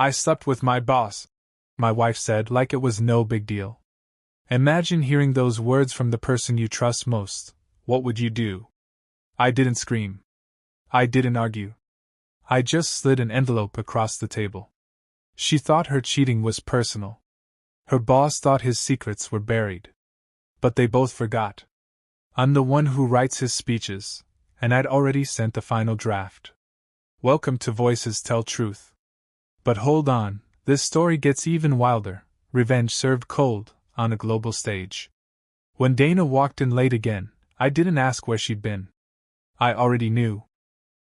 I slept with my boss, my wife said like it was no big deal. Imagine hearing those words from the person you trust most. What would you do? I didn't scream. I didn't argue. I just slid an envelope across the table. She thought her cheating was personal. Her boss thought his secrets were buried. But they both forgot. I'm the one who writes his speeches, and I'd already sent the final draft. Welcome to Voices Tell Truth. But hold on, this story gets even wilder. Revenge served cold, on a global stage. When Dana walked in late again, I didn't ask where she'd been. I already knew.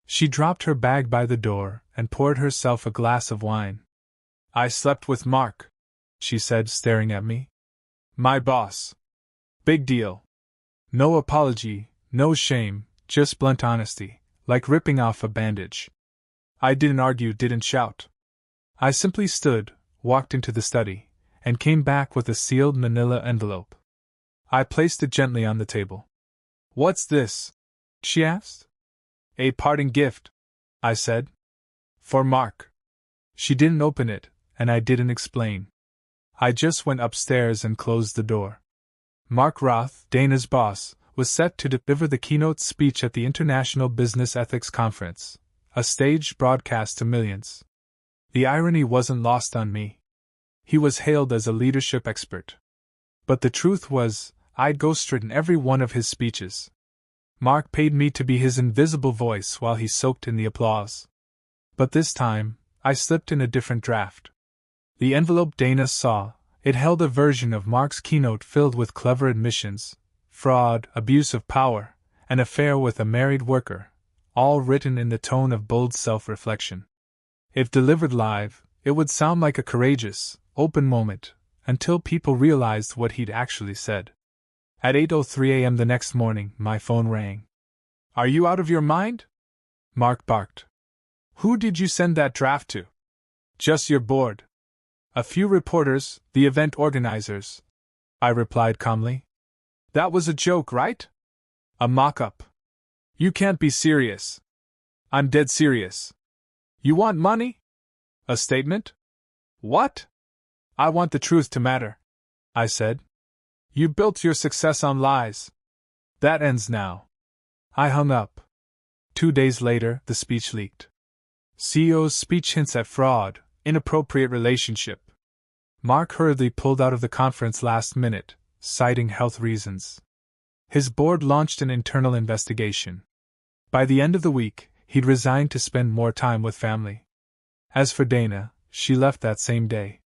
She dropped her bag by the door and poured herself a glass of wine. I slept with Mark, she said, staring at me. My boss. Big deal. No apology, no shame, just blunt honesty, like ripping off a bandage. I didn't argue, didn't shout. I simply stood, walked into the study, and came back with a sealed manila envelope. I placed it gently on the table. What's this? She asked. A parting gift, I said. For Mark. She didn't open it, and I didn't explain. I just went upstairs and closed the door. Mark Roth, Dana's boss, was set to deliver the keynote speech at the International Business Ethics Conference, a staged broadcast to millions. The irony wasn't lost on me. He was hailed as a leadership expert. But the truth was, I'd ghostwritten every one of his speeches. Mark paid me to be his invisible voice while he soaked in the applause. But this time, I slipped in a different draft. The envelope Dana saw, it held a version of Mark's keynote filled with clever admissions, fraud, abuse of power, an affair with a married worker, all written in the tone of bold self-reflection. If delivered live, it would sound like a courageous, open moment, until people realized what he'd actually said. At 8:03 a.m. the next morning, my phone rang. Are you out of your mind? Mark barked. Who did you send that draft to? Just your board. A few reporters, the event organizers, I replied calmly. That was a joke, right? A mock-up. You can't be serious. I'm dead serious. You want money? A statement? What? I want the truth to matter, I said. You built your success on lies. That ends now. I hung up. 2 days later, the speech leaked. CEO's speech hints at fraud, inappropriate relationship. Mark hurriedly pulled out of the conference last minute, citing health reasons. His board launched an internal investigation. By the end of the week, he'd resigned to spend more time with family. As for Dana, she left that same day.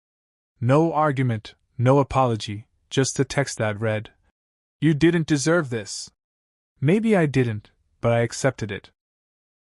No argument, no apology, just a text that read, You didn't deserve this. Maybe I didn't, but I accepted it.